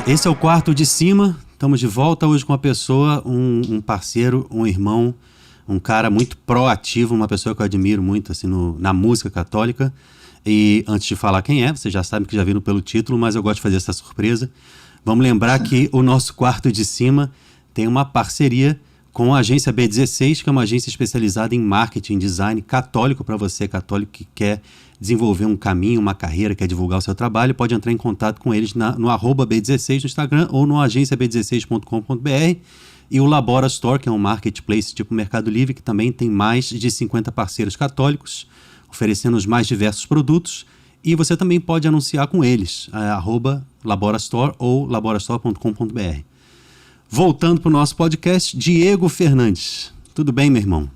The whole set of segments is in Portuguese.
Esse é o Quarto de Cima. Estamos de volta hoje com uma pessoa, um parceiro, um irmão, um cara muito proativo, uma pessoa que eu admiro muito assim, na música católica. E antes de falar quem é, vocês já sabem que já viram pelo título, mas eu gosto de fazer essa surpresa. Vamos lembrar que o nosso Quarto de Cima tem uma parceria com a agência B16, que é uma agência especializada em marketing, design católico, para você católico que quer desenvolver um caminho, uma carreira, quer divulgar o seu trabalho, pode entrar em contato com eles no @B16 no Instagram ou no agenciab16.com.br. E o Labora Store, que é um marketplace tipo Mercado Livre, que também tem mais de 50 parceiros católicos, oferecendo os mais diversos produtos. E você também pode anunciar com eles, @Labora Store ou laborastore.com.br. Voltando para o nosso podcast, Diego Fernandes. Tudo bem, meu irmão?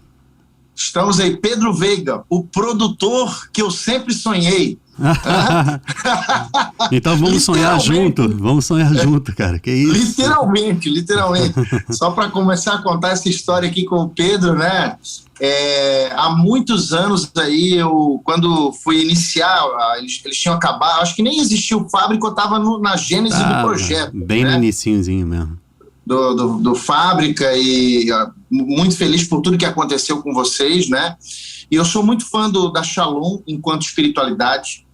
Estamos aí, Pedro Veiga, o produtor que eu sempre sonhei. Então vamos sonhar junto, cara, que isso? Literalmente. Só para começar a contar essa história aqui com o Pedro, né? Há muitos anos aí, quando fui iniciar, eles tinham acabado, acho que nem existia o Fábrica, eu estava na gênese do projeto. Bem, né? No inicinhozinho mesmo. Do Fábrica, e muito feliz por tudo que aconteceu com vocês, né? E eu sou muito fã da Shalom enquanto espiritualidade.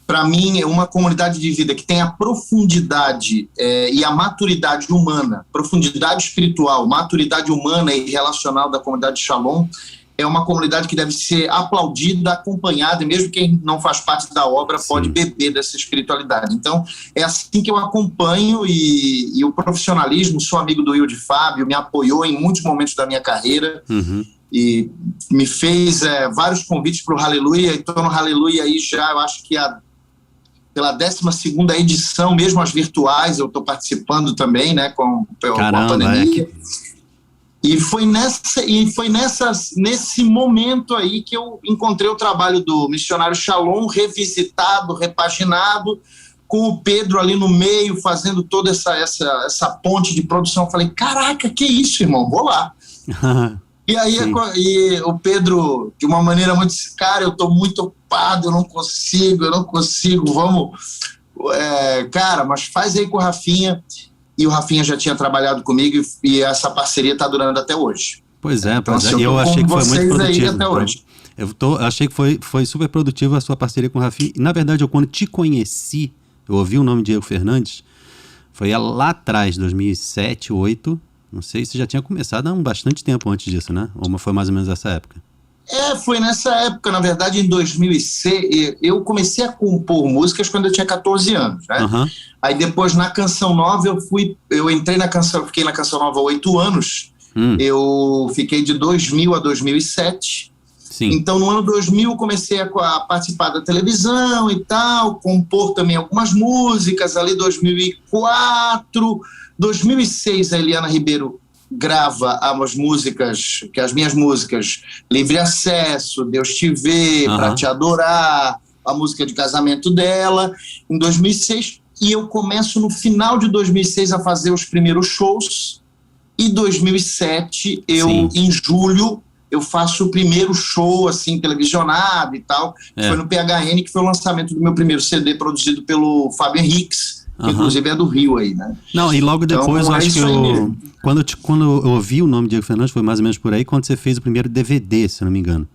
Para mim, é uma comunidade de vida que tem a profundidade e a maturidade humana, profundidade espiritual, maturidade humana e relacional da comunidade Shalom. É uma comunidade que deve ser aplaudida, acompanhada, e mesmo quem não faz parte da obra pode beber dessa espiritualidade. Então, é assim que eu acompanho, e o profissionalismo, sou amigo do Will de Fábio, me apoiou em muitos momentos da minha carreira, e me fez vários convites para o Hallelujah, e estou no Hallelujah aí já, eu acho que pela 12ª edição, mesmo as virtuais, eu estou participando também, né, com a pandemia. E foi nesse momento aí que eu encontrei o trabalho do Missionário Shalom, revisitado, repaginado, com o Pedro ali no meio, fazendo toda essa ponte de produção. Eu falei, caraca, que isso, irmão, vou lá. E aí e o Pedro, de uma maneira muito, cara, eu estou muito ocupado, eu não consigo, vamos... cara, mas faz aí com o Rafinha. E o Rafinha já tinha trabalhado comigo, e essa parceria está durando até hoje. Pois é, então, assim, eu achei que foi muito produtivo. Até hoje. Achei que foi super produtiva a sua parceria com o Rafinha. E, na verdade, eu quando te conheci, eu ouvi o nome de Diego Fernandes, foi lá atrás, 2007, 2008, não sei se já tinha começado há bastante tempo antes disso, né? Ou foi mais ou menos essa época? Foi nessa época, na verdade, em 2006, eu comecei a compor músicas quando eu tinha 14 anos, né? Aí depois, na Canção Nova, fiquei na Canção Nova há 8 anos, eu fiquei de 2000 a 2007, então no ano 2000 eu comecei a participar da televisão e tal, compor também algumas músicas, ali 2004, 2006 a Eliana Ribeiro grava as minhas músicas Livre Acesso, Deus Te Vê, Pra Te Adorar, a música de casamento dela, em 2006, e eu começo no final de 2006 a fazer os primeiros shows, e 2007, em julho, eu faço o primeiro show, assim, televisionado e tal, foi no PHN, que foi o lançamento do meu primeiro CD, produzido pelo Fábio Henriques, que inclusive é do Rio aí, né? Não, e logo depois, então, eu acho que quando eu ouvi o nome de Diego Fernandes, foi mais ou menos por aí, quando você fez o primeiro DVD, se não me engano.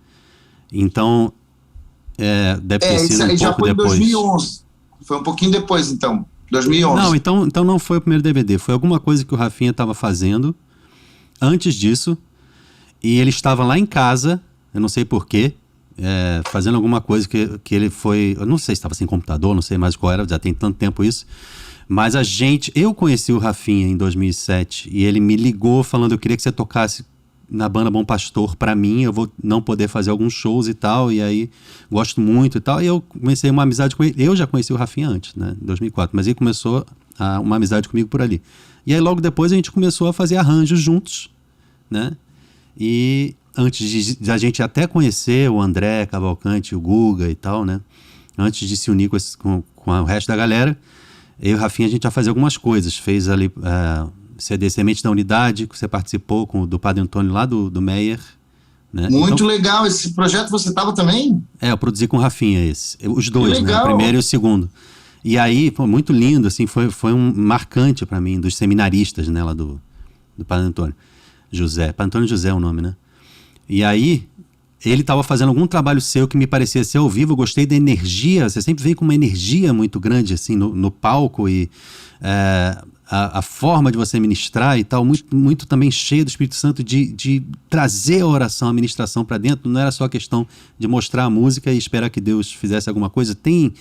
Então, deve ter sido um pouco já foi depois. Em 2011. Foi um pouquinho depois, então. 2011. Não, então não foi o primeiro DVD. Foi alguma coisa que o Rafinha estava fazendo antes disso. E ele estava lá em casa, eu não sei porquê, fazendo alguma coisa que ele foi... Eu não sei se estava sem computador, não sei mais qual era, já tem tanto tempo isso. Mas eu conheci o Rafinha em 2007 e ele me ligou falando, eu queria que você tocasse na banda Bom Pastor pra mim, eu vou não poder fazer alguns shows e tal, e aí gosto muito e tal, e eu comecei uma amizade com ele. Eu já conheci o Rafinha antes, né, em 2004, mas ele começou uma amizade comigo por ali. E aí logo depois a gente começou a fazer arranjos juntos, né, e antes de a gente até conhecer o André Cavalcante, o Guga e tal, né, antes de se unir com o resto da galera, Eu e o Rafinha, a gente já fazia algumas coisas. Fez ali CD Semente da Unidade, que você participou do Padre Antônio lá do Meyer. Né? Muito então, legal. Esse projeto você estava também? Eu produzi com o Rafinha esse. Os dois, que né? O primeiro e o segundo. E aí, pô, muito lindo, assim, foi um marcante para mim, dos seminaristas, né, lá do Padre Antônio José. Padre Antônio José é o nome, né? E aí, ele estava fazendo algum trabalho seu que me parecia ser ao vivo, eu gostei da energia, você sempre vem com uma energia muito grande, assim, no palco, e a forma de você ministrar e tal, muito, muito também cheia do Espírito Santo, de trazer a oração, a ministração para dentro. Não era só questão de mostrar a música e esperar que Deus fizesse alguma coisa, tem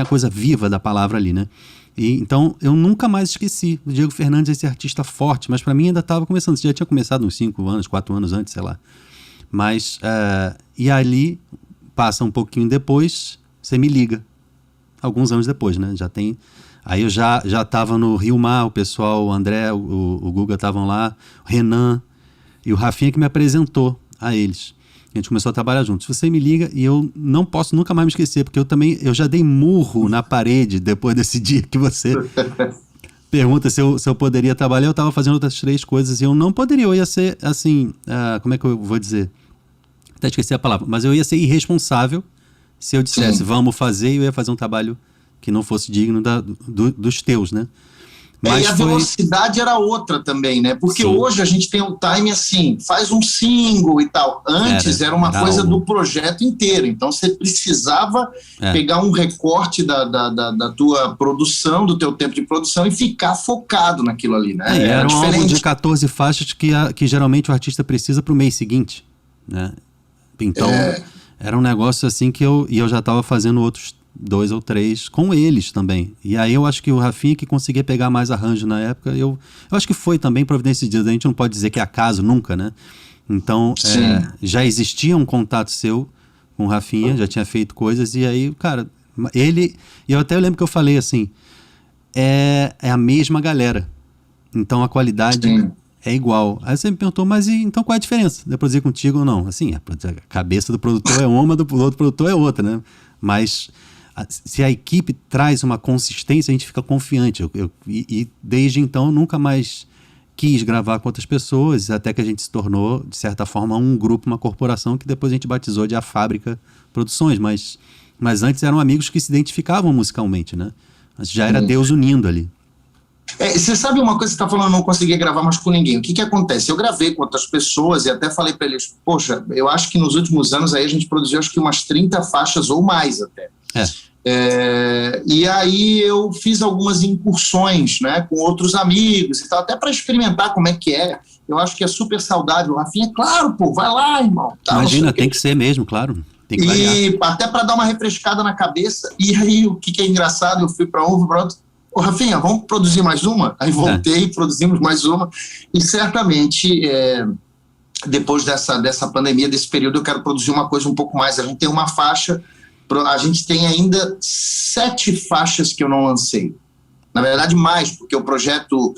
a coisa viva da palavra ali, né? E, então, eu nunca mais esqueci o Diego Fernandes, esse artista forte, mas para mim ainda estava começando. Você já tinha começado uns 5 anos, 4 anos antes, sei lá. Mas, e ali, passa um pouquinho depois, você me liga. Alguns anos depois, né? Aí eu já estava no Rio Mar, o pessoal, o André, o Guga estavam lá, o Renan e o Rafinha que me apresentou a eles. A gente começou a trabalhar juntos. Você me liga e eu não posso nunca mais me esquecer, porque eu já dei murro na parede depois desse dia que você pergunta se eu poderia trabalhar. Eu estava fazendo outras 3 coisas e eu não poderia. Eu ia ser, assim, como é que eu vou dizer? Até esqueci a palavra. Mas eu ia ser irresponsável se eu dissesse, vamos fazer, e eu ia fazer um trabalho que não fosse digno dos teus, né? Mas e a velocidade era outra também, né? Porque hoje a gente tem um time assim, faz um single e tal. Antes era uma coisa do projeto inteiro. Então você precisava pegar um recorte da tua produção, do teu tempo de produção e ficar focado naquilo ali, né? Era um álbum de 14 faixas que geralmente o artista precisa para o mês seguinte, né? Então era um negócio assim que eu já estava fazendo outros 2 ou 3 com eles também. E aí eu acho que o Rafinha que conseguia pegar mais arranjo na época, eu acho que foi também providência de Deus. A gente não pode dizer que é acaso nunca, né? Então, já existia um contato seu com o Rafinha, já tinha feito coisas, e aí, cara, e eu até lembro que eu falei assim, é a mesma galera. Então a qualidade é igual. Aí você me perguntou, mas então qual é a diferença de eu produzir contigo ou não? Assim, a cabeça do produtor é uma, do outro produtor é outra, né? Mas se a equipe traz uma consistência, a gente fica confiante. E desde então eu nunca mais quis gravar com outras pessoas, até que a gente se tornou, de certa forma, um grupo, uma corporação, que depois a gente batizou de A Fábrica Produções. Mas antes eram amigos que se identificavam musicalmente, né? Já era Deus unindo ali. Você sabe uma coisa que você está falando, eu não conseguia gravar mais com ninguém. O que acontece? Eu gravei com outras pessoas e até falei para eles, poxa, eu acho que nos últimos anos aí a gente produziu acho que umas 30 faixas ou mais até. E aí eu fiz algumas incursões, né, com outros amigos e tal, até para experimentar como é que é. Eu acho que é super saudável. Rafinha, claro, pô, vai lá, irmão. Imagina, tem que ser mesmo, claro. Tem que e até para dar uma refrescada na cabeça. E aí o que é engraçado, eu fui para um, para outro. Ô, Rafinha, vamos produzir mais uma? Aí voltei, produzimos mais uma. E certamente, depois dessa pandemia, desse período, eu quero produzir uma coisa um pouco mais. A gente tem uma faixa, a gente tem ainda 7 faixas que eu não lancei. Na verdade, mais, porque o projeto,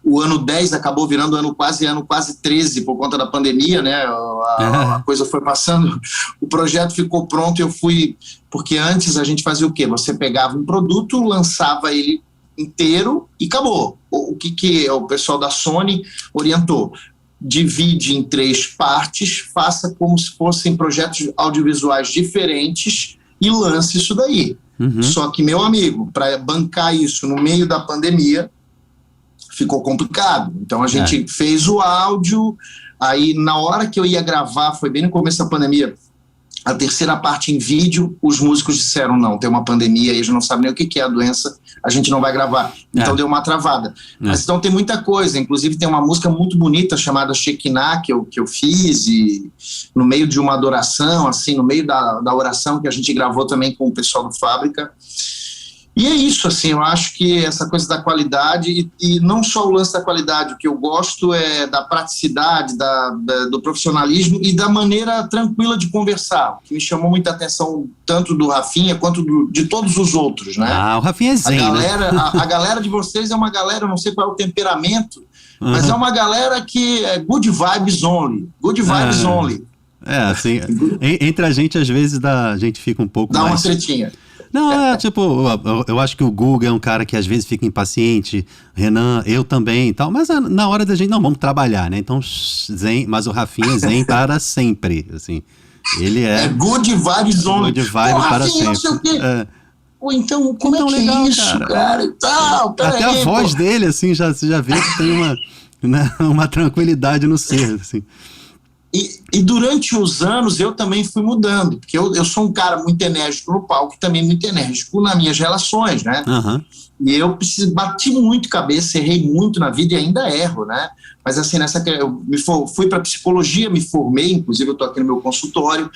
o ano 10 acabou virando ano quase 13 por conta da pandemia, né? A coisa foi passando, o projeto ficou pronto, eu fui... Porque antes a gente fazia o quê? Você pegava um produto, lançava ele inteiro e acabou. O que o pessoal da Sony orientou? Divide em 3 partes, faça como se fossem projetos audiovisuais diferentes e lance isso daí. Só que, meu amigo, para bancar isso no meio da pandemia, ficou complicado. Então a gente fez o áudio, aí na hora que eu ia gravar, foi bem no começo da pandemia, a terceira parte em vídeo, os músicos disseram, não, tem uma pandemia, eles não sabem nem o que é a doença, a gente não vai gravar. Então deu uma travada. Mas então tem muita coisa, inclusive tem uma música muito bonita chamada Shekinah, que eu fiz, e no meio de uma adoração, assim, no meio da oração que a gente gravou também com o pessoal do Fábrica. E é isso, assim, eu acho que essa coisa da qualidade, e não só o lance da qualidade, o que eu gosto é da praticidade, do profissionalismo e da maneira tranquila de conversar, que me chamou muita atenção tanto do Rafinha quanto de todos os outros, né? O Rafinha é zen, a galera de vocês é uma galera, não sei qual é o temperamento, mas é uma galera que é good vibes only, assim, entre a gente às vezes a gente fica um pouco Dá mais... uma tretinha. Não, tipo, eu acho que o Guga é um cara que às vezes fica impaciente, Renan, eu também e tal, mas na hora da gente, não, vamos trabalhar, né? Então, zen, mas o Rafinha é zen para sempre, assim. Ele é good vibes on. Good vibe para sempre. Não sei o quê. Ou então, como então, é que legal, é isso, cara? E tal, até aí, a voz dele, assim, você já vê que tem uma tranquilidade no ser, assim. E durante os anos eu também fui mudando, porque eu sou um cara muito enérgico no palco e também muito enérgico nas minhas relações, né? Uhum. E eu bati muito cabeça, errei muito na vida e ainda erro, né? Mas assim, fui para psicologia, me formei, inclusive eu estou aqui no meu consultório.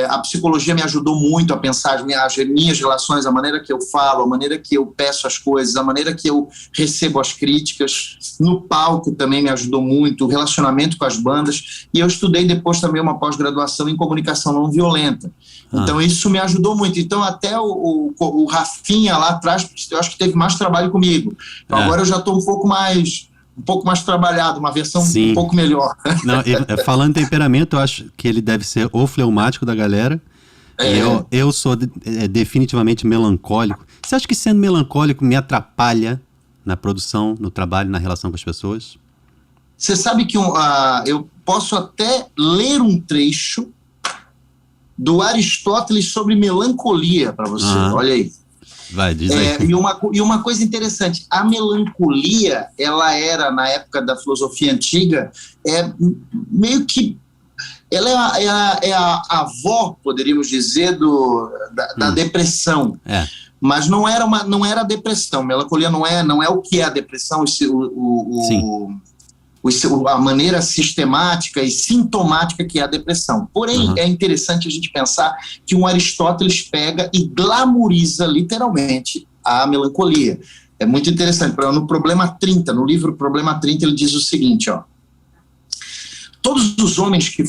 A psicologia me ajudou muito a pensar as minhas relações, a maneira que eu falo, a maneira que eu peço as coisas, a maneira que eu recebo as críticas. No palco também me ajudou muito, o relacionamento com as bandas. E eu estudei depois também uma pós-graduação em comunicação não violenta. Então isso me ajudou muito. Então até o Rafinha lá atrás, eu acho que teve mais trabalho comigo. Então agora eu já estou um pouco mais trabalhado, uma versão um pouco melhor. Não, falando em temperamento, eu acho que ele deve ser o fleumático da galera. Eu sou definitivamente melancólico. Você acha que sendo melancólico me atrapalha na produção, no trabalho, na relação com as pessoas? Você sabe que eu posso até ler um trecho do Aristóteles sobre melancolia para você. Olha aí. Vai, diz aí. E uma coisa interessante, a melancolia, ela era, na época da filosofia antiga, meio que ela é a avó, poderíamos dizer, da depressão. Mas não era a depressão. Melancolia não é o que é a depressão, a maneira sistemática e sintomática que é a depressão. Porém, é interessante a gente pensar que um Aristóteles pega e glamoriza literalmente a melancolia. É muito interessante. No Problema 30, no livro Problema 30, ele diz o seguinte, ó: todos os homens que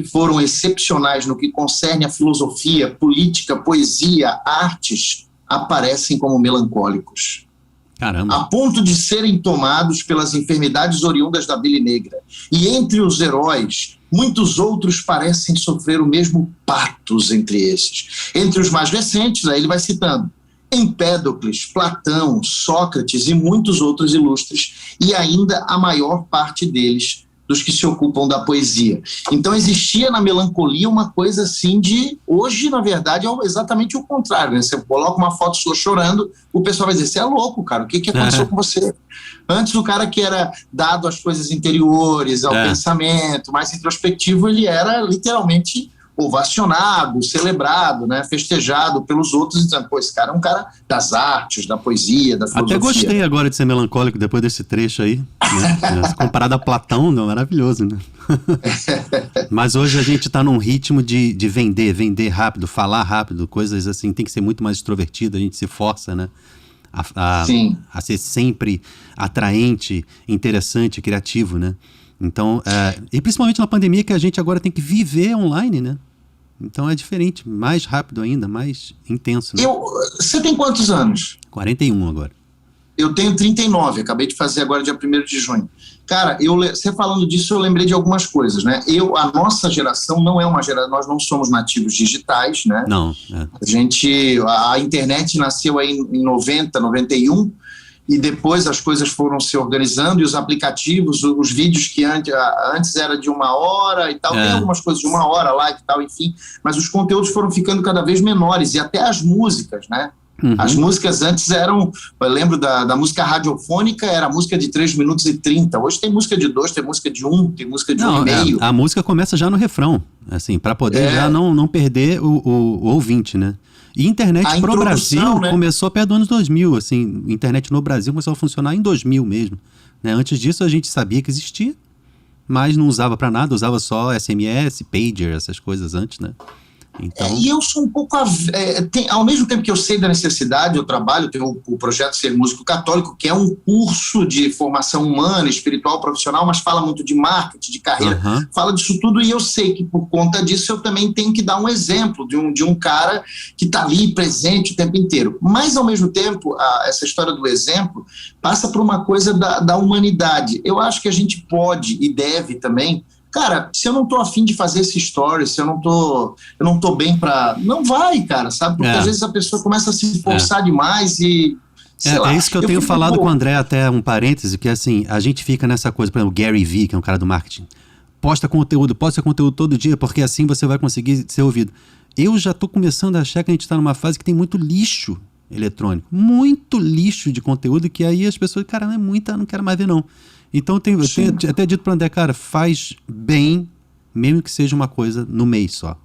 foram excepcionais no que concerne a filosofia, política, poesia, artes, aparecem como melancólicos. Caramba. A ponto de serem tomados pelas enfermidades oriundas da bile negra. E entre os heróis, muitos outros parecem sofrer o mesmo patos entre esses. Entre os mais recentes, aí ele vai citando Empédocles, Platão, Sócrates e muitos outros ilustres, e ainda a maior parte deles dos que se ocupam da poesia. Então existia na melancolia uma coisa assim hoje, na verdade, é exatamente o contrário, né? Você coloca uma foto sua chorando, o pessoal vai dizer, você é louco, cara, o que aconteceu com você? Antes o cara que era dado às coisas interiores, ao pensamento, mais introspectivo, ele era literalmente ovacionado, celebrado, né, festejado pelos outros, dizendo, pô, esse cara é um cara das artes, da poesia, da filosofia. Até gostei agora de ser melancólico depois desse trecho aí, né? Comparado a Platão, não, maravilhoso, né? Mas hoje a gente tá num ritmo de vender rápido, falar rápido, coisas assim, tem que ser muito mais extrovertido, a gente se força, né? A ser sempre atraente, interessante, criativo, né? Então, e principalmente na pandemia, que a gente agora tem que viver online, né? Então é diferente, mais rápido ainda, mais intenso, né? Você tem quantos anos? 41 agora. Eu tenho 39, acabei de fazer agora dia 1º de junho. Cara, você falando disso, eu lembrei de algumas coisas, né? A nossa geração não é uma geração, nós não somos nativos digitais, né? Não. A internet nasceu aí em 90, 91, e depois as coisas foram se organizando, e os aplicativos, os vídeos que antes era de 1 hora e tal, tem algumas coisas de 1 hora, live e tal, enfim, mas os conteúdos foram ficando cada vez menores, e até as músicas, né? As músicas antes eu lembro da música radiofônica, era música de 3 minutos e 30, hoje tem música de 2, tem música de 1, tem música de 1,5. A música começa já no refrão, assim, para poder já não perder o ouvinte, né? E internet pro Brasil, né? Começou perto do ano 2000, assim, internet no Brasil começou a funcionar em 2000 mesmo, né? Antes disso a gente sabia que existia, mas não usava para nada, usava só SMS, pager, essas coisas antes, né? Então... E eu sou um pouco... ao mesmo tempo que eu sei da necessidade, eu trabalho, tenho o projeto Ser Músico Católico, que é um curso de formação humana, espiritual, profissional, mas fala muito de marketing, de carreira, fala disso tudo, e eu sei que por conta disso eu também tenho que dar um exemplo de um cara que está ali presente o tempo inteiro. Mas, ao mesmo tempo, essa história do exemplo passa por uma coisa da humanidade. Eu acho que a gente pode e deve também Cara, se eu não tô afim de fazer esse story, se eu não tô bem pra... Não vai, cara, sabe? Porque às vezes a pessoa começa a se forçar demais e... É isso que eu tenho falado com o André, até um parêntese, que assim, a gente fica nessa coisa, por exemplo, o Gary Vee, que é um cara do marketing, posta conteúdo todo dia, porque assim você vai conseguir ser ouvido. Eu já tô começando a achar que a gente tá numa fase que tem muito lixo eletrônico, muito lixo de conteúdo, que aí as pessoas, cara, não é muita, não quero mais ver não. Então eu tenho até dito pro André, cara, faz bem, mesmo que seja uma coisa no mês só.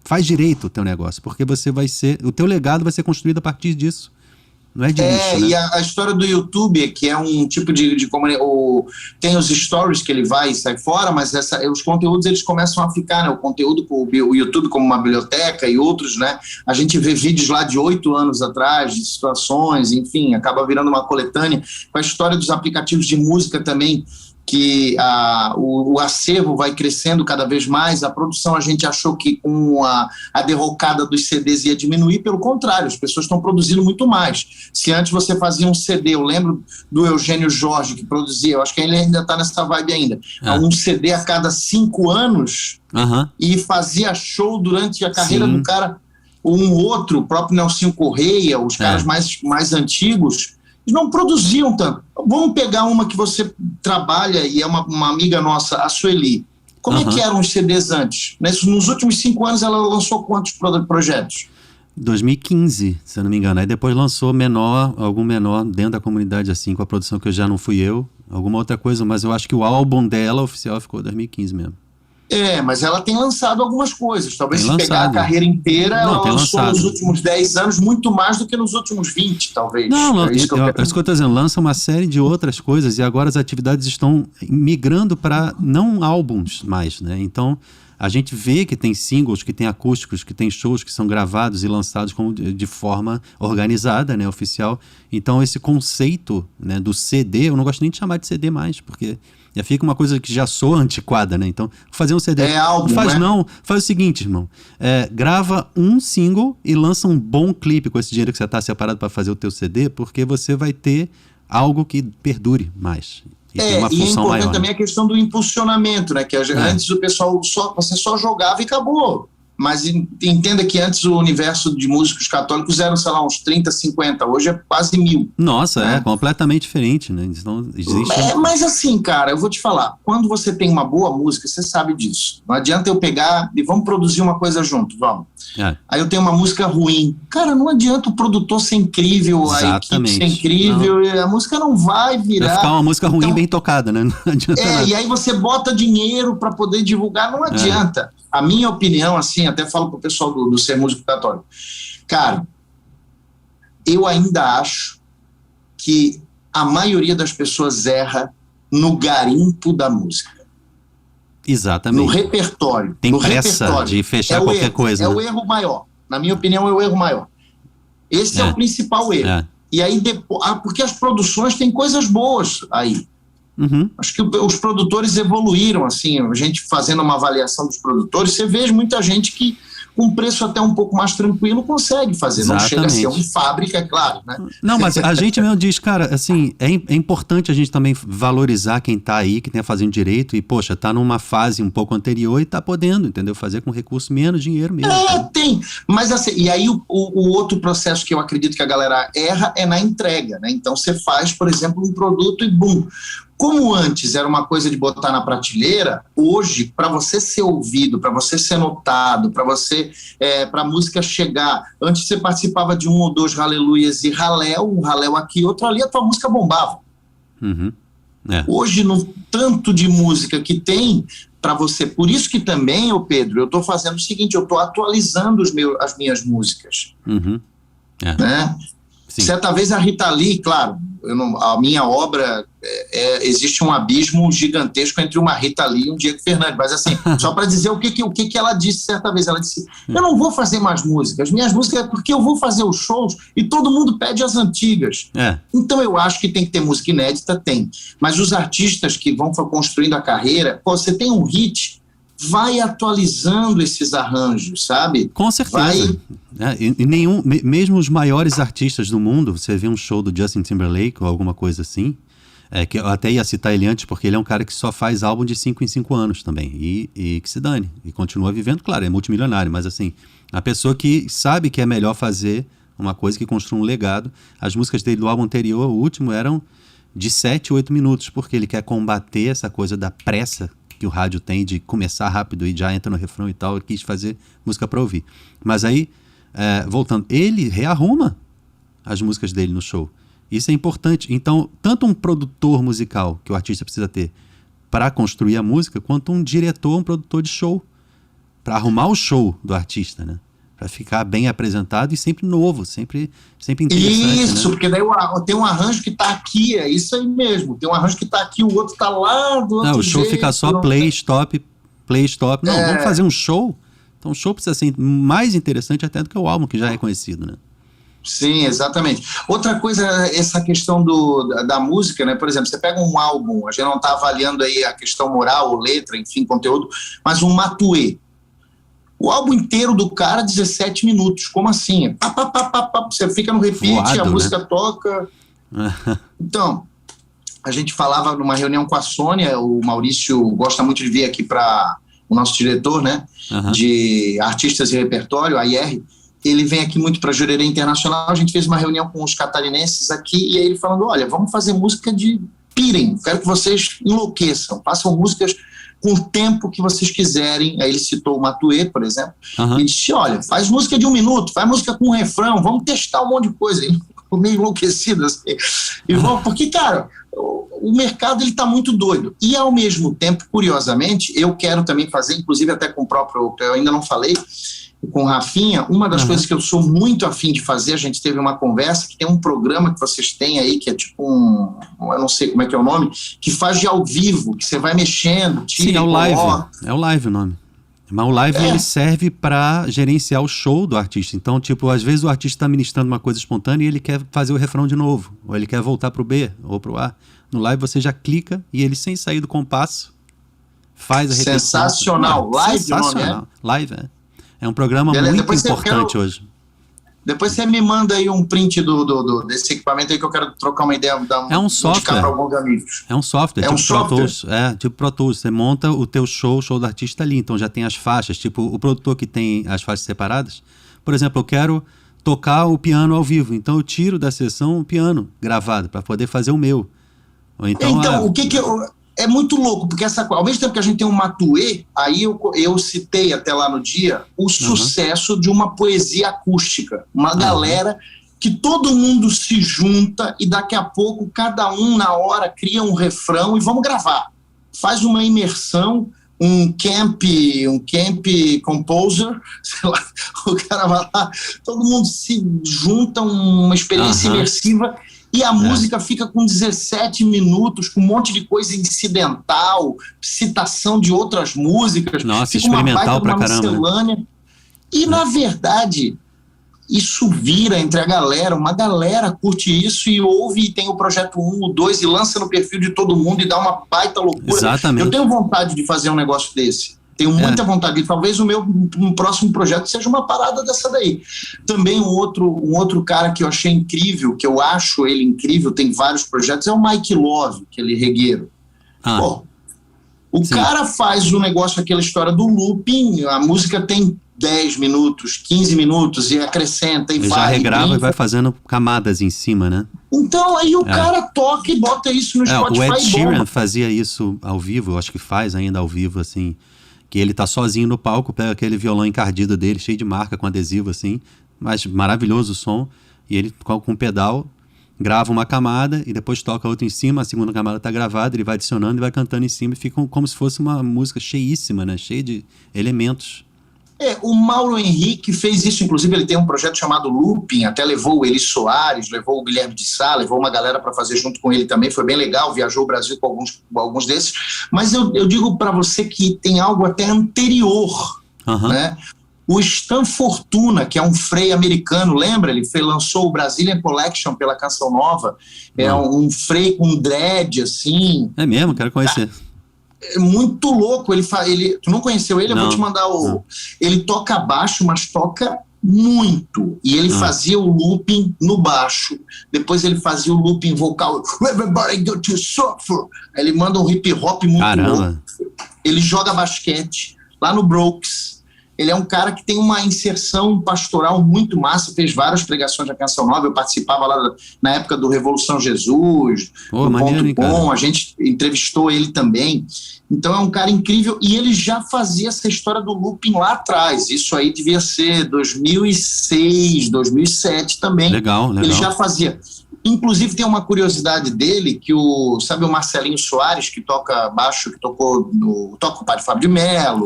Faz direito o teu negócio, porque o teu legado vai ser construído a partir disso. Não é de lixo, né? E a história do YouTube, que é um tipo de comunicação, tem os stories que ele vai e sai fora, mas os conteúdos eles começam a ficar, né? O conteúdo, o YouTube como uma biblioteca e outros, né? A gente vê vídeos lá de 8 anos atrás, de situações, enfim, acaba virando uma coletânea. Com a história dos aplicativos de música também, que o acervo vai crescendo cada vez mais, a produção a gente achou que com a derrocada dos CDs ia diminuir, pelo contrário, as pessoas estão produzindo muito mais. Se antes você fazia um CD, eu lembro do Eugênio Jorge que produzia, eu acho que ele ainda está nessa vibe ainda, um CD a cada 5 anos e fazia show durante a carreira do cara, um outro, o próprio Nelsinho Correia, os caras mais antigos, não produziam tanto. Vamos pegar uma que você trabalha e é uma amiga nossa, a Sueli. Como é que eram os CDs antes? Nos últimos 5 anos ela lançou quantos projetos? 2015, se eu não me engano. Aí depois lançou algum menor dentro da comunidade, assim, com a produção que já não fui eu. Alguma outra coisa, mas eu acho que o álbum dela oficial ficou 2015 mesmo. Mas ela tem lançado algumas coisas. Talvez se pegar a carreira inteira, ela lançou nos últimos 10 anos muito mais do que nos últimos 20, talvez. É isso que eu estou dizendo. Lança uma série de outras coisas e agora as atividades estão migrando para não álbuns mais, né? Então, a gente vê que tem singles, que tem acústicos, que tem shows que são gravados e lançados de forma organizada, né, oficial. Então, esse conceito, né, do CD, eu não gosto nem de chamar de CD mais, porque... já fica uma coisa que já soa antiquada, né? Então, fazer um CD... álbum, faz o seguinte, irmão. Grava um single e lança um bom clipe com esse dinheiro que você está separado para fazer o teu CD, porque você vai ter algo que perdure mais. E tem uma função e é importante maior, também a questão do impulsionamento, né? Que antes o pessoal você só jogava e acabou. Mas entenda que antes o universo de músicos católicos eram, sei lá, uns 30, 50. Hoje é quase 1000. Nossa, é completamente diferente, né? Então, existe mas assim, cara, eu vou te falar. Quando você tem uma boa música, você sabe disso. Não adianta eu pegar e vamos produzir uma coisa junto, vamos. Aí eu tenho uma música ruim. Cara, não adianta o produtor ser incrível, exatamente. A equipe ser incrível, a música não vai virar. Vai ficar uma música ruim bem tocada, né? Não adianta nada. E aí você bota dinheiro para poder divulgar, não adianta. A minha opinião, assim, até falo pro pessoal do Ser Músico Católico. Cara, eu ainda acho que a maioria das pessoas erra no garimpo da música. Exatamente. No repertório. Tem pressa de fechar qualquer coisa. É o erro maior. Na minha opinião, é o erro maior. Esse é o principal erro. E aí, porque as produções têm coisas boas aí. Acho que os produtores evoluíram, assim, a gente fazendo uma avaliação dos produtores, você vê muita gente que com um preço até um pouco mais tranquilo consegue fazer, não chega a ser uma fábrica, é claro, né? Não, mas a gente mesmo diz, cara, assim, é importante a gente também valorizar quem tá aí, que tem fazendo direito e, poxa, tá numa fase um pouco anterior e tá podendo, entendeu? Fazer com recurso menos dinheiro mesmo. Tem, mas assim, e aí o outro processo que eu acredito que a galera erra é na entrega, né? Então você faz, por exemplo, um produto e bum. Como antes era uma coisa de botar na prateleira, hoje, para você ser ouvido, para você ser notado, para a música chegar, antes você participava de 1 ou 2 aleluias e um raléu aqui, outro ali, a tua música bombava. Hoje, no tanto de música que tem para você, por isso que também, Pedro, eu estou fazendo o seguinte, eu estou atualizando as minhas músicas. Né? Certa vez a Rita Lee, claro, a minha obra, existe um abismo gigantesco entre uma Rita Lee e um Diego Fernandes, mas assim, só para dizer o que ela disse certa vez, ela disse, eu não vou fazer mais música, as minhas músicas é porque eu vou fazer os shows e todo mundo pede as antigas. Então eu acho que tem que ter música inédita, mas os artistas que vão construindo a carreira, você tem um hit, vai atualizando esses arranjos, sabe? Com certeza. Mesmo os maiores artistas do mundo, você vê um show do Justin Timberlake ou alguma coisa assim, que eu até ia citar ele antes, porque ele é um cara que só faz álbum de 5 em 5 anos também, e que se dane, e continua vivendo, claro, é multimilionário, mas assim, a pessoa que sabe que é melhor fazer uma coisa que construa um legado. As músicas dele do álbum anterior, o último, eram de 7, 8 minutos, porque ele quer combater essa coisa da pressa que o rádio tem de começar rápido e já entra no refrão e tal. Ele quis fazer música para ouvir. Mas aí, voltando, ele rearruma as músicas dele no show. Isso é importante. Então, tanto um produtor musical que o artista precisa ter para construir a música, quanto um diretor, um produtor de show, para arrumar o show do artista, né? Para ficar bem apresentado e sempre novo, sempre interessante. Isso, né? Porque daí tem um arranjo que tá aqui, é isso aí mesmo. Tem um arranjo que tá aqui, o outro tá lá do outro Não, o show jeito, fica só play, stop. Não, vamos fazer um show. Então o show precisa ser mais interessante até do que o álbum, que já é conhecido, né? Sim, exatamente. Outra coisa, essa questão da música, né? Por exemplo, você pega um álbum, a gente não está avaliando aí a questão moral, letra, enfim, conteúdo, mas um Matuê. O álbum inteiro do cara, 17 minutos. Como assim? Você fica no repeat, voado, a música toca. Então, a gente falava numa reunião com a Sônia, o Maurício gosta muito de vir aqui para o nosso diretor, né? De artistas e repertório, a IR. Ele vem aqui muito para a Jurerê Internacional. A gente fez uma reunião com os catarinenses aqui, e aí ele falando, olha, vamos fazer música de pirem, quero que vocês enlouqueçam, façam músicas com o tempo que vocês quiserem. Aí ele citou o Matuê, por exemplo, e disse, olha, faz música de 1 minuto, faz música com refrão, vamos testar um monte de coisa. Ele ficou meio enlouquecido, assim. Porque, cara, o mercado ele está muito doido. E, ao mesmo tempo, curiosamente, eu quero também fazer, inclusive até com o próprio, eu ainda não falei, com o Rafinha, uma das coisas que eu sou muito afim de fazer, a gente teve uma conversa, que tem um programa que vocês têm aí, que é tipo eu não sei como é que é o nome, que faz de ao vivo, que você vai mexendo, tira. Sim, é o live. É o live o nome. Mas o live ele serve para gerenciar o show do artista. Então, tipo, às vezes o artista está ministrando uma coisa espontânea e ele quer fazer o refrão de novo, ou ele quer voltar pro B ou pro A. No live você já clica e ele, sem sair do compasso, faz a repetição. Sensacional. Live, sensacional. Nome, Live, é um programa muito importante hoje. Depois você me manda aí um print desse equipamento aí que eu quero trocar uma ideia. É um software. Alguns amigos. É um software. É um software. Pro Tools. Tipo Pro Tools. Você monta o teu show, o show do artista ali. Então já tem as faixas. Tipo, o produtor que tem as faixas separadas. Por exemplo, eu quero tocar o piano ao vivo. Então eu tiro da sessão o piano gravado para poder fazer o meu. Ou então, o que eu... É muito louco, porque ao mesmo tempo que a gente tem um Matuê, aí eu citei até lá no dia o sucesso de uma poesia acústica. Uma galera que todo mundo se junta e daqui a pouco cada um na hora cria um refrão e vamos gravar. Faz uma imersão, um camp composer, sei lá, o cara vai lá, todo mundo se junta, uma experiência imersiva. E a música fica com 17 minutos, com um monte de coisa incidental, citação de outras músicas. Nossa, fica experimental pra caramba. Né? E, na verdade, isso vira entre a galera. Uma galera curte isso e ouve e tem o projeto 1, o 2 e lança no perfil de todo mundo e dá uma baita loucura. Exatamente. Eu tenho vontade de fazer um negócio desse. Tenho muita vontade. E talvez o meu próximo projeto seja uma parada dessa daí. Também um outro cara que eu achei incrível, que eu acho ele incrível, tem vários projetos, é o Mike Love, aquele regueiro. Pô, o cara faz o negócio, aquela história do looping, a música tem 10 minutos, 15 minutos e acrescenta e ele vai. Já regrava e vai fazendo camadas em cima, né? Então aí o cara toca e bota isso no Spotify. O Ed Sheeran fazia isso ao vivo, eu acho que faz ainda ao vivo, assim... Que ele tá sozinho no palco, pega aquele violão encardido dele, cheio de marca, com adesivo assim, mas maravilhoso o som, e ele com um pedal grava uma camada e depois toca outra em cima, a segunda camada tá gravada, ele vai adicionando e vai cantando em cima e fica como se fosse uma música cheíssima, né? Cheia de elementos. O Mauro Henrique fez isso, inclusive ele tem um projeto chamado Looping, até levou o Eli Soares, levou o Guilherme de Sá, levou uma galera para fazer junto com ele também, foi bem legal, viajou o Brasil com alguns desses, mas eu digo para você que tem algo até anterior, né? O Stan Fortuna, que é um frei americano, lembra? Ele lançou o Brazilian Collection pela Canção Nova, é um frei com dread, assim. É mesmo? Quero conhecer. É muito louco, tu não conheceu ele? Não, eu vou te mandar ele toca baixo, mas toca muito. E ele fazia o looping no baixo, depois ele fazia o looping vocal, everybody go to suffer. Ele manda um hip hop muito louco. Ele joga basquete lá no Brooks. Ele é um cara que tem uma inserção pastoral muito massa, fez várias pregações da Canção Nova, eu participava lá na época do Revolução Jesus, do Ponto Bom, a gente entrevistou ele também. Então é um cara incrível, e ele já fazia essa história do looping lá atrás, isso aí devia ser 2006, 2007 também. Legal. Ele já fazia. Inclusive tem uma curiosidade dele, que sabe o Marcelinho Soares, que toca baixo, que toca com o Padre Fábio de Mello,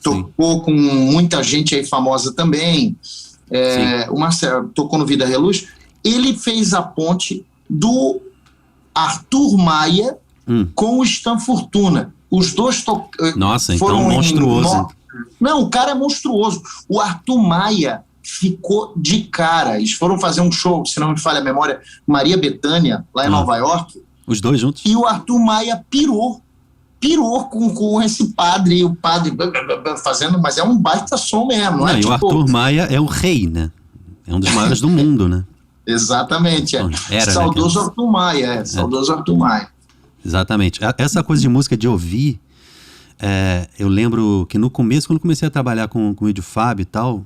tocou com muita gente aí famosa também, o Marcelo tocou no Vida Reluz, ele fez a ponte do Arthur Maia com o Stan Fortuna. Os dois Nossa, foram então monstruoso. Não, o cara é monstruoso. O Arthur Maia ficou de cara. Eles foram fazer um show, se não me falha a memória, Maria Bethânia, lá em Nova York. Os dois juntos? E o Arthur Maia pirou com esse padre, e o padre fazendo, mas é um baita som mesmo. Não é, e o Arthur Maia é o rei, né? É um dos maiores do mundo, né? Exatamente. Saudoso Arthur Maia, saudoso Arthur Maia. Exatamente. Essa coisa de música de ouvir, eu lembro que no começo, quando comecei a trabalhar com o Ed Fábio e tal,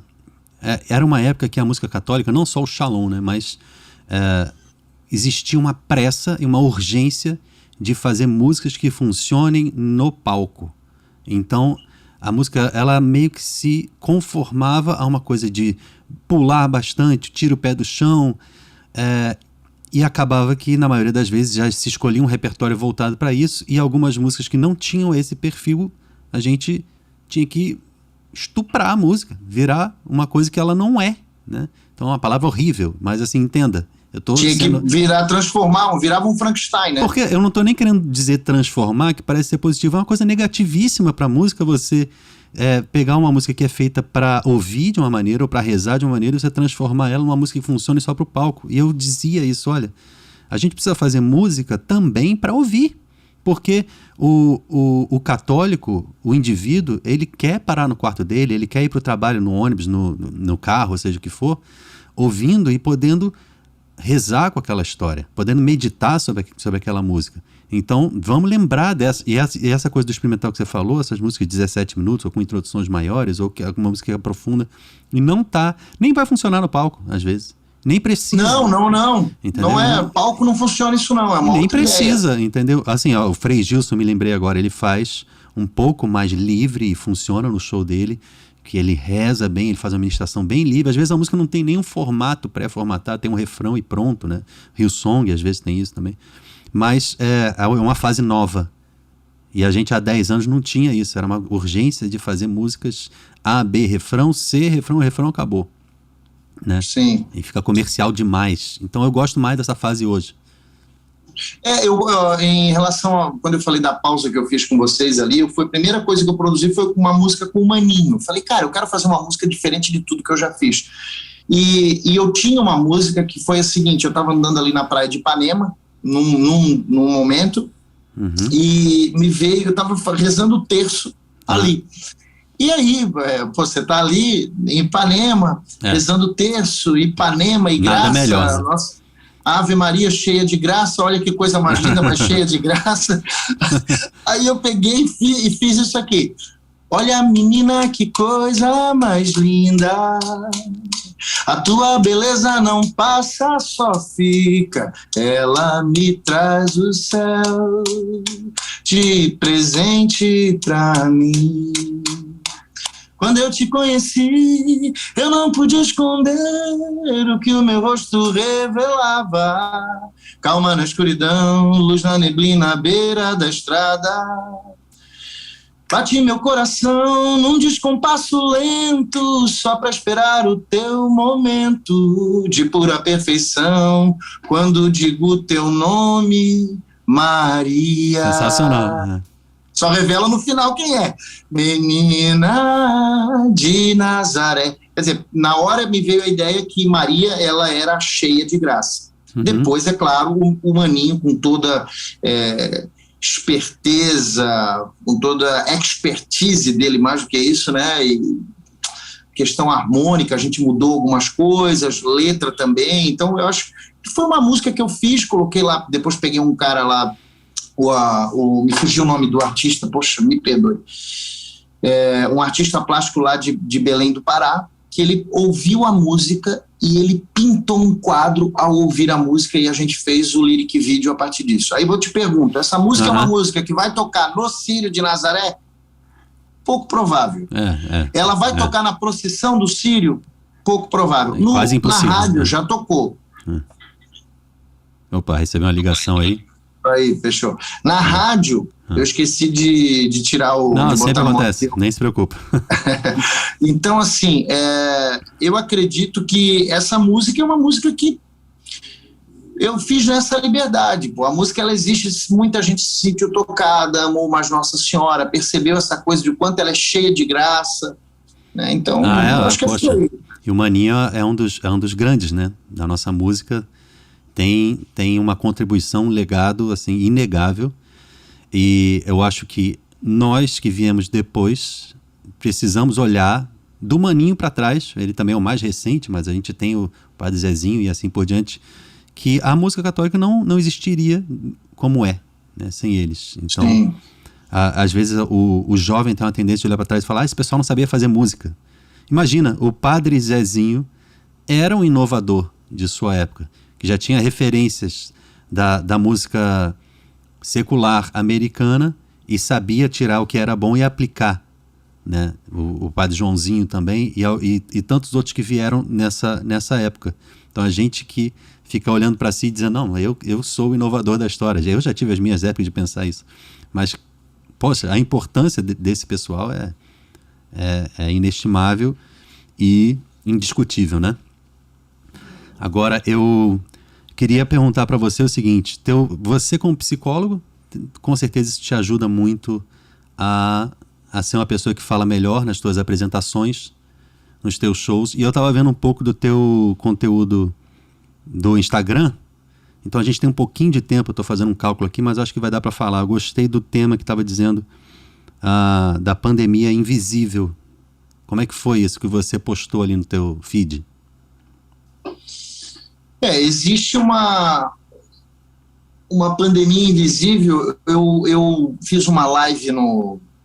era uma época que a música católica, não só o Shalom, né, mas existia uma pressa e uma urgência de fazer músicas que funcionem no palco. Então, a música, ela meio que se conformava a uma coisa de pular bastante, tira o pé do chão, e acabava que, na maioria das vezes, já se escolhia um repertório voltado para isso, e algumas músicas que não tinham esse perfil, a gente tinha que estuprar a música, virar uma coisa que ela não é, né? Então é uma palavra horrível, mas assim, entenda. Tinha que virava um Frankenstein, né? Porque eu não estou nem querendo dizer transformar, que parece ser positivo, é uma coisa negativíssima para a música, você pegar uma música que é feita para ouvir de uma maneira ou para rezar de uma maneira e você transformar ela numa música que funcione só para o palco. E eu dizia isso, olha, a gente precisa fazer música também para ouvir, porque o católico, o indivíduo, ele quer parar no quarto dele, ele quer ir para o trabalho no ônibus, no carro, ou seja o que for, ouvindo e podendo rezar com aquela história, podendo meditar sobre aquela música. Então, vamos lembrar dessa. E essa coisa do experimental que você falou, essas músicas de 17 minutos, ou com introduções maiores, ou alguma música profunda, e nem vai funcionar no palco, às vezes. Nem precisa. Não. Entendeu? Não é, palco não funciona isso não, é uma nem precisa, ideia. Entendeu? Assim, o Frei Gilson, me lembrei agora, ele faz um pouco mais livre e funciona no show dele, que ele reza bem, ele faz uma ministração bem livre. Às vezes a música não tem nenhum formato pré-formatado, tem um refrão e pronto, né? Hillsong, às vezes tem isso também. Mas é uma fase nova. E a gente há 10 anos não tinha isso. Era uma urgência de fazer músicas A, B, refrão, C, refrão, acabou. Né? Sim. E fica comercial demais. Então eu gosto mais dessa fase hoje. Em relação a quando eu falei da pausa que eu fiz com vocês ali, a primeira coisa que eu produzi foi uma música com o Maninho. Falei, cara, eu quero fazer uma música diferente de tudo que eu já fiz. E eu tinha uma música que foi a seguinte: eu estava andando ali na praia de Ipanema, num momento, e me veio, eu estava rezando o terço ali. E aí, você tá ali em Ipanema, rezando o terço, Ipanema e nada graça. Melhor. Nossa, Ave Maria cheia de graça, olha que coisa mais linda, mas cheia de graça. Aí eu peguei e fiz isso aqui. Olha, menina, que coisa mais linda. A tua beleza não passa, só fica. Ela me traz o céu de presente pra mim. Quando eu te conheci, eu não pude esconder o que o meu rosto revelava. Calma na escuridão, luz na neblina à beira da estrada. Bate meu coração num descompasso lento, só pra esperar o teu momento de pura perfeição. Quando digo teu nome, Maria. Sensacional, né? Só revela no final quem é. Menina de Nazaré. Quer dizer, na hora me veio a ideia que Maria, ela era cheia de graça. Depois, é claro, o Maninho, com toda esperteza, com toda a expertise dele, mais do que isso, né? E questão harmônica, a gente mudou algumas coisas, letra também, então eu acho que foi uma música que eu fiz, coloquei lá, depois peguei um cara lá, me fugiu o nome do artista, poxa, me perdoe, um artista plástico lá de Belém do Pará, que ele ouviu a música e ele pintou um quadro ao ouvir a música e a gente fez o lyric video a partir disso. Aí eu te pergunto, essa música é uma música que vai tocar no Círio de Nazaré? Pouco provável. Ela vai tocar na procissão do Círio? Pouco provável. Quase impossível. Na rádio já tocou. Opa, recebeu uma ligação aí. Aí, fechou. Na rádio, eu esqueci de tirar o... Não, sempre acontece, nem se preocupa. Então, assim, eu acredito que essa música é uma música que eu fiz nessa liberdade. Pô. A música, ela existe, muita gente se sentiu tocada, amou mais Nossa Senhora, percebeu essa coisa de quanto ela é cheia de graça, né? Então, eu acho que foi. E o Maninho é um dos grandes, né, da nossa música. Tem uma contribuição, um legado assim, inegável, e eu acho que nós que viemos depois precisamos olhar do Maninho para trás. Ele também é o mais recente, mas a gente tem o Padre Zezinho e assim por diante, que a música católica não existiria como é, né, sem eles. Então, às vezes o jovem tem uma tendência de olhar para trás e falar, esse pessoal não sabia fazer música. Imagina, o Padre Zezinho era um inovador de sua época, que já tinha referências da música secular americana e sabia tirar o que era bom e aplicar, né? O Padre Joãozinho também e tantos outros que vieram nessa época. Então a gente que fica olhando para si e dizendo, não, eu sou o inovador da história. Eu já tive as minhas épocas de pensar isso. Mas, poxa, a importância desse pessoal é inestimável e indiscutível, né? Agora, eu queria perguntar para você o seguinte, você como psicólogo, com certeza isso te ajuda muito a ser uma pessoa que fala melhor nas tuas apresentações, nos teus shows, e eu estava vendo um pouco do teu conteúdo do Instagram, então a gente tem um pouquinho de tempo, eu estou fazendo um cálculo aqui, mas acho que vai dar para falar. Eu gostei do tema que estava dizendo da pandemia invisível. Como é que foi isso que você postou ali no teu feed? Existe uma pandemia invisível. Eu fiz uma live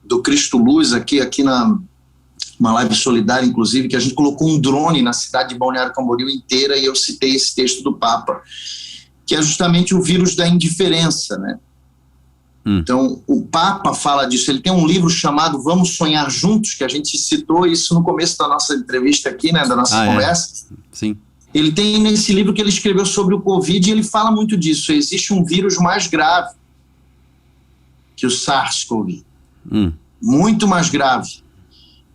do Cristo Luz aqui uma live solidária, inclusive, que a gente colocou um drone na cidade de Balneário Camboriú inteira, e eu citei esse texto do Papa, que é justamente o vírus da indiferença, né? Então, o Papa fala disso. Ele tem um livro chamado Vamos Sonhar Juntos, que a gente citou isso no começo da nossa entrevista aqui, né, da nossa conversa. Sim. Ele tem nesse livro que ele escreveu sobre o Covid, e ele fala muito disso. Existe um vírus mais grave que o SARS-CoV. Muito mais grave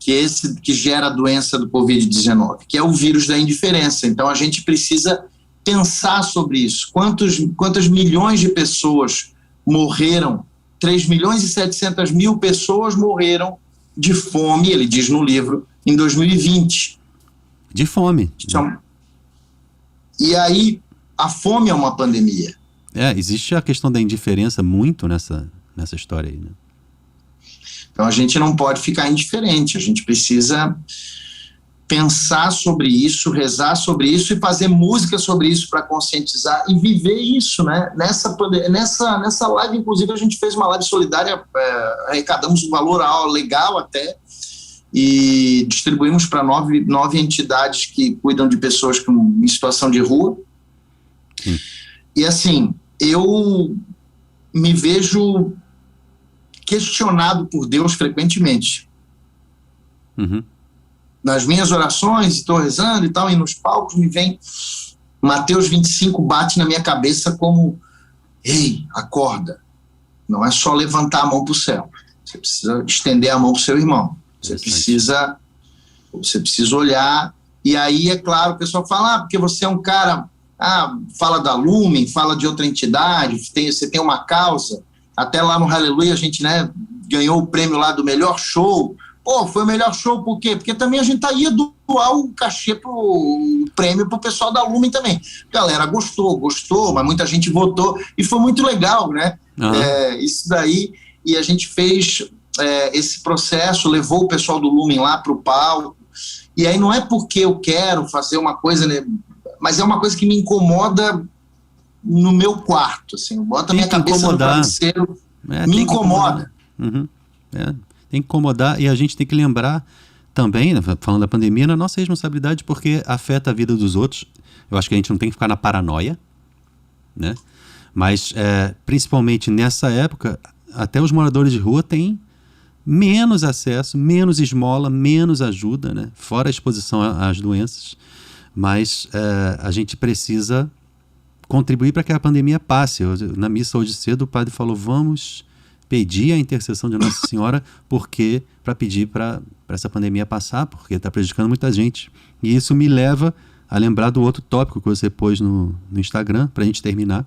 que esse que gera a doença do Covid-19, que é o vírus da indiferença. Então, a gente precisa pensar sobre isso. Quantas milhões de pessoas morreram? 3.700.000 pessoas morreram de fome, ele diz no livro, em 2020. De fome. Então, e aí, a fome é uma pandemia. Existe a questão da indiferença muito nessa história aí, né? Então, a gente não pode ficar indiferente, a gente precisa pensar sobre isso, rezar sobre isso e fazer música sobre isso para conscientizar e viver isso, né? Nessa live, inclusive, a gente fez uma live solidária, arrecadamos um valor legal até, e distribuímos para 9 entidades que cuidam de pessoas em situação de rua. E assim, eu me vejo questionado por Deus frequentemente. Nas minhas orações, estou rezando e tal, e nos palcos me vem Mateus 25, bate na minha cabeça como: ei, acorda, não é só levantar a mão para o céu, você precisa estender a mão para o seu irmão, você precisa olhar. E aí, é claro, o pessoal fala, porque você é um cara, fala da Lumen, fala de outra entidade, você tem uma causa. Até lá no Aleluia a gente, né, ganhou o prêmio lá do melhor show. Pô, foi o melhor show por quê? Porque também a gente ia doar o cachê o prêmio pro pessoal da Lumen também. Galera gostou, mas muita gente votou e foi muito legal, né? Isso daí, e a gente fez esse processo, levou o pessoal do Lumen lá pro palco, E aí não é porque eu quero fazer uma coisa, né, mas é uma coisa que me incomoda no meu quarto, assim, eu boto a minha cabeça no travesseiro, me incomoda. Tem que incomodar, e a gente tem que lembrar também, né, falando da pandemia, na nossa responsabilidade, porque afeta a vida dos outros. Eu acho que a gente não tem que ficar na paranoia, né? Mas principalmente nessa época, até os moradores de rua têm menos acesso, menos esmola, menos ajuda, né? Fora a exposição às doenças. Mas a gente precisa contribuir para que a pandemia passe. Na missa hoje cedo o padre falou, vamos pedir a intercessão de Nossa Senhora para pedir para essa pandemia passar, porque está prejudicando muita gente. E isso me leva a lembrar do outro tópico que você pôs no Instagram, para a gente terminar.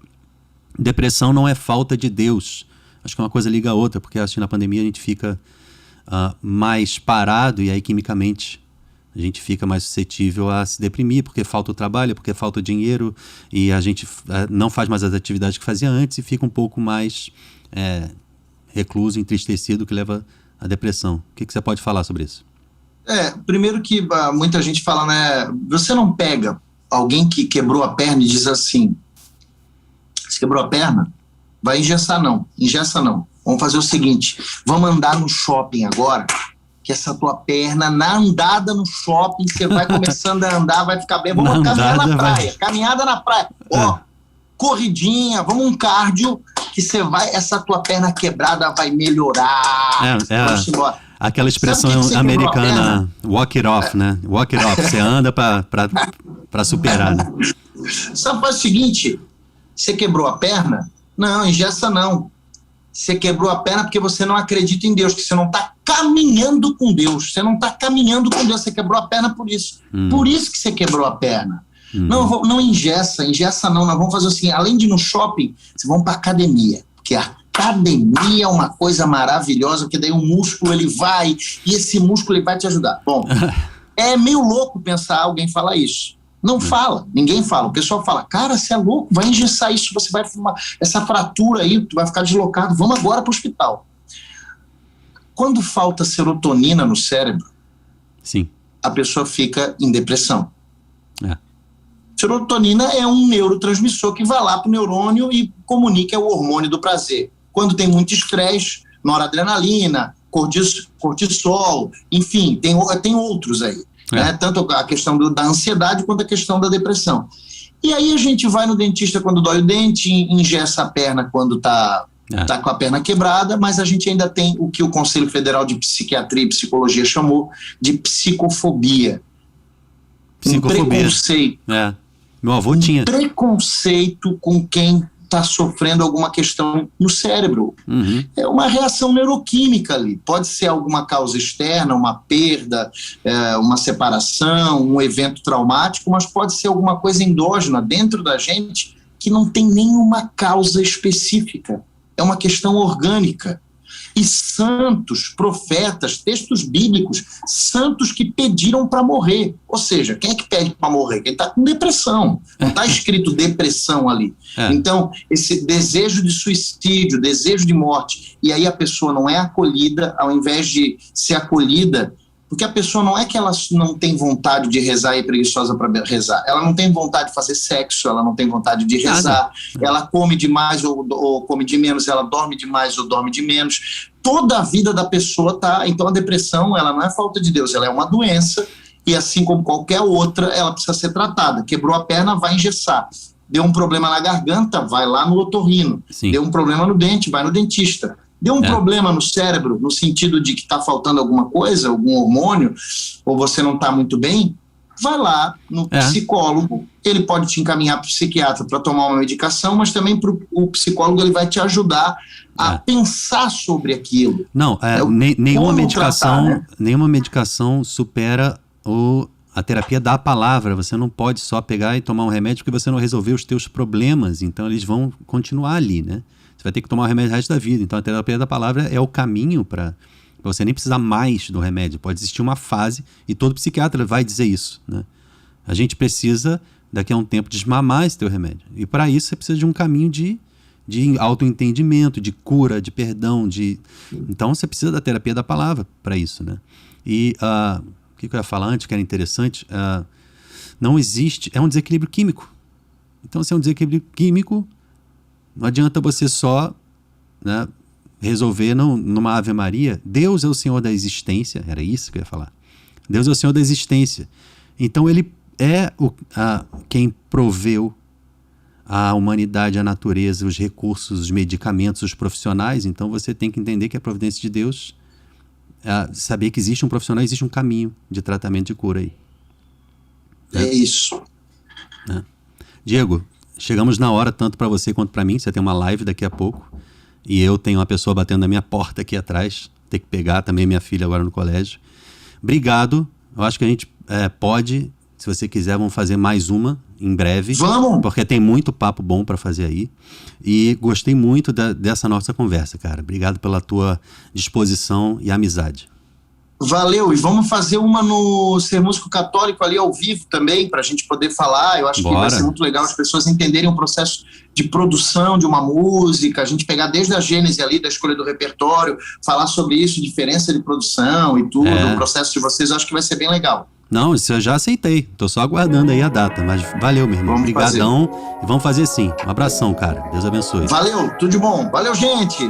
Depressão não é falta de Deus. Acho que uma coisa liga a outra, porque acho que na pandemia a gente fica mais parado e aí quimicamente a gente fica mais suscetível a se deprimir, porque falta o trabalho, porque falta o dinheiro e a gente não faz mais as atividades que fazia antes e fica um pouco mais recluso, entristecido, que leva à depressão. O que você pode falar sobre isso? Primeiro que muita gente fala, né, você não pega alguém que quebrou a perna e diz assim, você quebrou a perna? Vai engessa não. Vamos fazer o seguinte, vamos andar no shopping agora, que essa tua perna, na andada no shopping, você vai começando a andar, vai ficar bem, vamos caminhar na praia, caminhada na praia, corridinha, vamos um cardio, que você vai, essa tua perna quebrada vai melhorar. Vamos embora. Aquela expressão americana, walk it off, né? Walk it off, você anda para superar, né? Só faz o seguinte, você quebrou a perna? Não, engessa não. Você quebrou a perna porque você não acredita em Deus, que você não está caminhando com Deus. Você não está caminhando com Deus, você quebrou a perna por isso. Por isso que você quebrou a perna. Não engessa não. Nós vamos fazer assim, além de ir no shopping, vocês vão para academia, porque a academia é uma coisa maravilhosa, porque daí o músculo ele vai, e esse músculo ele vai te ajudar. Bom, é meio louco pensar alguém falar isso. Não fala, ninguém fala. O pessoal fala, cara, você é louco, vai engessar isso, você vai fumar essa fratura aí, tu vai ficar deslocado, vamos agora para o hospital. Quando falta serotonina no cérebro, sim, a pessoa fica em depressão. Serotonina é um neurotransmissor que vai lá para o neurônio e comunica o hormônio do prazer. Quando tem muito estresse, noradrenalina, cortisol, enfim, tem outros aí. Né? Tanto a questão da ansiedade quanto a questão da depressão. E aí a gente vai no dentista quando dói o dente, engessa a perna quando está com a perna quebrada, mas a gente ainda tem o que o Conselho Federal de Psiquiatria e Psicologia chamou de psicofobia. Um preconceito. Meu avô tinha. Preconceito com quem está sofrendo alguma questão no cérebro. É uma reação neuroquímica ali. Pode ser alguma causa externa, uma perda, uma separação, um evento traumático, mas pode ser alguma coisa endógena dentro da gente que não tem nenhuma causa específica. É uma questão orgânica. E santos, profetas, textos bíblicos, santos que pediram para morrer. Ou seja, quem é que pede para morrer? Quem está com depressão. Não está escrito depressão ali. Então, esse desejo de suicídio, desejo de morte, e aí a pessoa não é acolhida, ao invés de ser acolhida, porque a pessoa não é que ela não tem vontade de rezar e é preguiçosa para rezar, ela não tem vontade de fazer sexo, ela não tem vontade de rezar, ela come demais ou come de menos, ela dorme demais ou dorme de menos. Toda a vida da pessoa tá. Então a depressão, ela não é falta de Deus, ela é uma doença e assim como qualquer outra, ela precisa ser tratada. Quebrou a perna, vai engessar. Deu um problema na garganta, vai lá no otorrino. Sim. Deu um problema no dente, vai no dentista. Deu um problema no cérebro, no sentido de que está faltando alguma coisa, algum hormônio, ou você não está muito bem, vai lá no psicólogo, ele pode te encaminhar para o psiquiatra para tomar uma medicação, mas também o psicólogo ele vai te ajudar a pensar sobre aquilo. Não, nenhuma medicação, tratar, né? Nenhuma medicação supera a terapia da palavra. Você não pode só pegar e tomar um remédio porque você não resolveu os teus problemas, então eles vão continuar ali, né? Você vai ter que tomar o remédio o resto da vida. Então a terapia da palavra é o caminho para você nem precisar mais do remédio. Pode existir uma fase, e todo psiquiatra vai dizer isso, né? A gente precisa, daqui a um tempo, desmamar esse teu remédio. E para isso você precisa de um caminho de autoentendimento, de cura, de perdão. Então você precisa da terapia da palavra para isso, né? E o que eu ia falar antes, que era interessante, não existe, é um desequilíbrio químico. Então, se é um desequilíbrio químico, não adianta você só, né, resolver numa Ave Maria. Deus é o Senhor da existência, era isso que eu ia falar. Deus é o Senhor da existência. Então, ele é quem proveu a humanidade, a natureza, os recursos, os medicamentos, os profissionais. Então, você tem que entender que a providência de Deus, saber que existe um profissional, existe um caminho de tratamento, de cura aí. É isso. Diego, chegamos na hora, tanto para você quanto para mim. Você tem uma live daqui a pouco e eu tenho uma pessoa batendo na minha porta aqui atrás. Tem que pegar também minha filha agora no colégio. Obrigado. Eu acho que a gente pode, se você quiser, vamos fazer mais uma em breve. Vamos! Porque tem muito papo bom para fazer aí. E gostei muito dessa nossa conversa, cara. Obrigado pela tua disposição e amizade. Valeu, e vamos fazer uma no Ser Músico Católico ali ao vivo também, para a gente poder falar. Eu acho que vai ser muito legal as pessoas entenderem o processo de produção de uma música, a gente pegar desde a gênese ali, da escolha do repertório, falar sobre isso, diferença de produção e tudo, o processo de vocês, eu acho que vai ser bem legal. Não, isso eu já aceitei, tô só aguardando aí a data, mas valeu, meu irmão, obrigadão, e vamos fazer sim. Um abração, cara, Deus abençoe. Valeu, tudo de bom, valeu, gente!